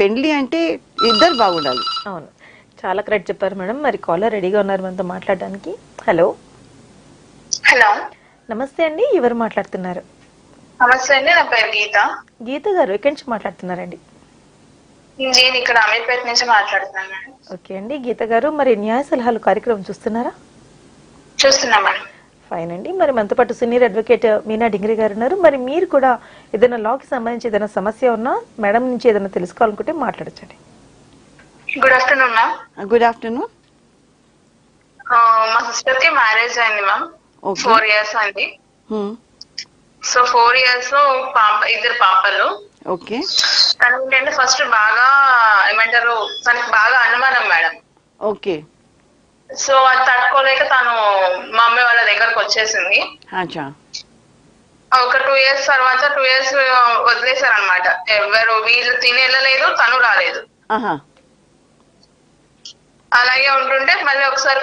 పెళ్లి అంటే ఇద్దరు బాగుండాలి. అవును, చాలా కరెక్ట్ చెప్పారు మేడం. మరి కాలర్ రెడీగా ఉన్నారు మనతో మాట్లాడడానికి. హలో హలో, నమస్తే అండి, ఎవరు మాట్లాడుతున్నారు? నమస్తే అండి, నా పేరు గీత. గీత గారు ఎక్కడి నుంచి మాట్లాడుతున్నారండి? నేను ఇక్కడ అమీర్పేట నుంచి మాట్లాడుతున్నాను మేడం. ఓకే అండి గీత గారు, మరి న్యాయ సలహాలు కార్యక్రమం చూస్తున్నారా? చూస్తున్నా మేడం. ఫైన్ అండి. మరి మనతో పాటు సీనియర్ అడ్వకేట్ మీనా డింగ్రీ గారు ఉన్నారు. మరి మీరు కూడా ఏదైనా లాకి సంబంధించి ఏదైనా సమస్య ఉన్నా మేడం నుంచి ఏదైనా తెలుసుకోవాలనుకుంటే మాట్లాడచ్చండి. Good afternoon ma'am. Good afternoon. మా సిస్టర్ కి మ్యారేజ్ అయింది మ్యామ్. Okay. 4 years అయింది. సో 4 years లో ఇద్దరు పాపలు. ఓకే. తను ఏంటంటే ఫస్ట్ బాగా ఏమంటారు, తనకి బాగా అనుమానం మేడం. ఓకే. సో అది తట్టుకోలేక తను మా అమ్మాయి వాళ్ళ దగ్గరకు వచ్చేసింది. అచ్చా. ఒక 2 years తర్వాత 2 years వదిలేశారు అనమాట. ఎవరు వీళ్ళు తినేళ్ళలేదు, తను రాలేదు. ఆహా. అలాగే ఉంటుంటే మళ్ళీ ఒకసారి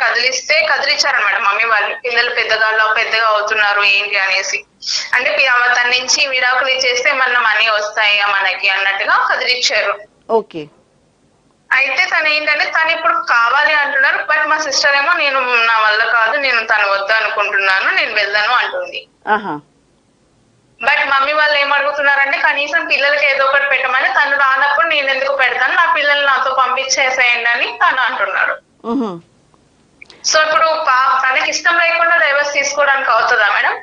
కదిలిచ్చారనమాట మమ్మీ వాళ్ళు. పిల్లలు పెద్దగా అవుతున్నారు ఏంటి అనేసి, అంటే తన నుంచి విడాకులు ఇచ్చేస్తే మన మనీ వస్తాయా మనకి అన్నట్టుగా కదిలిచ్చారు. ఓకే. అయితే తను ఏంటంటే తను ఇప్పుడు కావాలి అంటున్నారు. బట్ మా సిస్టర్ ఏమో నేను నా వల్ల కాదు, నేను తను వద్దు అనుకుంటున్నాను, నేను వెళ్ళను అంటుంది. ఆహా. బట్ మమ్మీ వాళ్ళు ఏం అడుగుతున్నారంటే కనీసం పిల్లలకి ఏదో ఒకటి పెట్టమని, తను రానప్పుడు నేను ఎందుకు పెడతాను, నా పిల్లల్ని నాతో పంపించేసేయండి అని తను అంటున్నాడు. సో ఇప్పుడు తనకి ఇష్టం లేకుండా డైవర్స్ తీసుకోవడానికి అవుతుందా మేడం?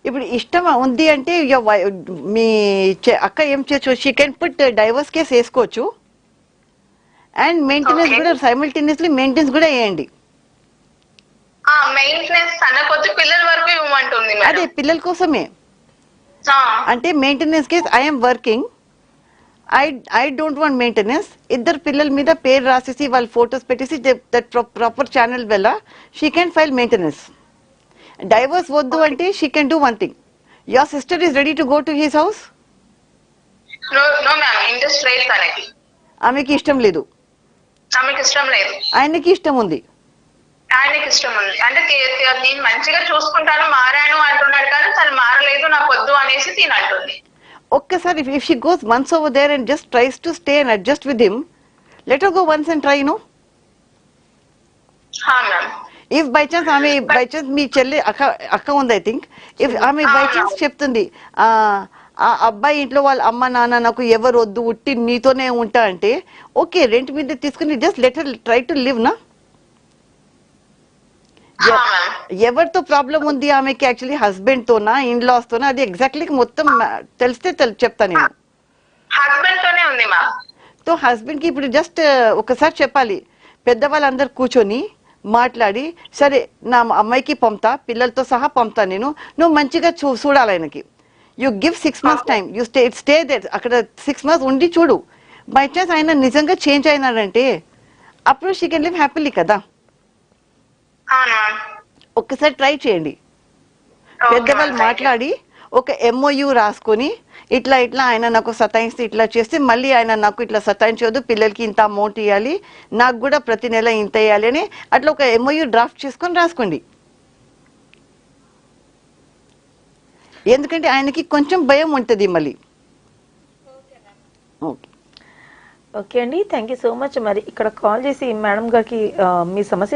ఇప్పుడు ఇష్టం ఉంది అంటే మీ అక్క ఏం చేయొచ్చు, she can put divorce case వేసుకోవచ్చు. అండ్ మెయింటెనెన్స్ కూడా సైమల్టేనియస్లీ మెయింటెనెన్స్ కూడా వేయండి. మెయింటెనెన్స్ తనకొద్దు, పిల్లల వరకు ఇవ్వమంటుంది. అదే పిల్లల కోసమే. అంటే maintenance case I'm working, I don't want maintenance. ఇద్దరు పిల్లల మీద పేరు రాసేసి వాళ్ళ ఫొటోస్ పెట్టేసి దట్ ప్రాపర్ ఛానల్ వల్ల she can file maintenance. Divorce వద్దు అంటే she can do one thing. Your sister is ready to go to his house. No ma'am, interest లేదు తనకి. ఆమెకి ఇష్టం లేదు. ఆమెకి ఇష్టం లేదు. ఆయనకి ఇష్టం ఉంది. ఆయనకి ఇష్టం ఉంది. అంటే నేను మంచిగా చూసుకుంటాను, మారాను అంటున్నాడు, కానీ తను మారలేదు, నాకు వద్దు అనేసి తిని అంటుంది. ఒక్కసారి if she goes once over there and just tries to stay and adjust with him, let her go once and try, no? If by chance మీ చెల్లి అక్క ఉంది, I think if ఆమె by chance చెప్తుంది ఆ అబ్బాయి ఇంట్లో వాళ్ళ అమ్మ నాన్న నాకు ఎవరు వద్దు, ఉట్టి నీతోనే ఉంటా అంటే ఓకే, రెంట్ మీద తీసుకుని just let her try to live నా. ఎవరితో ప్రాబ్లం ఉంది ఆమెకి, యాక్చువల్లీ హస్బెండ్ తోనా ఇన్లాస్ తోనా, అది ఎగ్జాక్ట్లీ మొత్తం తెలిస్తే చెప్తా నేను. హస్బెండ్ తోనే ఉంది మా. సో హస్బెండ్ కి ఇప్పుడు జస్ట్ ఒకసారి చెప్పాలి, పెద్దవాళ్ళందరూ కూర్చొని మాట్లాడి, సరే నా అమ్మాయికి పంపుతా, పిల్లలతో సహా పంపుతా నేను, నువ్వు మంచిగా చూడాలి ఆయనకి. You give 6 months time, you stay there, అక్కడ 6 months ఉండి చూడు. బై ఛాన్స్ ఆయన నిజంగా చేంజ్ అయినాడంటే అప్పుడు షీ కెన్ లివ్ హ్యాపీలీ కదా. ఒక్కసారి ట్రై చేయండి. పెద్దవాళ్ళు మాట్లాడి ఒక MOU రాసుకొని, ఇట్లా ఆయన నాకు సతాయిస్తే ఇట్లా చేస్తే మళ్ళీ ఆయన నాకు ఇట్లా సతాయించవద్దు, పిల్లలకి ఇంత అమౌంట్ ఇవ్వాలి, నాకు కూడా ప్రతి నెల ఇంత ఇవ్వాలి అని అట్లా ఒక MOU డ్రాఫ్ట్ చేసుకొని రాసుకోండి. ఎందుకంటే ఆయనకి కొంచెం భయం ఉంటుంది మళ్ళీ. ఓకే అండి, థ్యాంక్ యూ సో మచ్. మరి ఇక్కడ కాల్ చేసి మేడం గారికి మీ సమస్య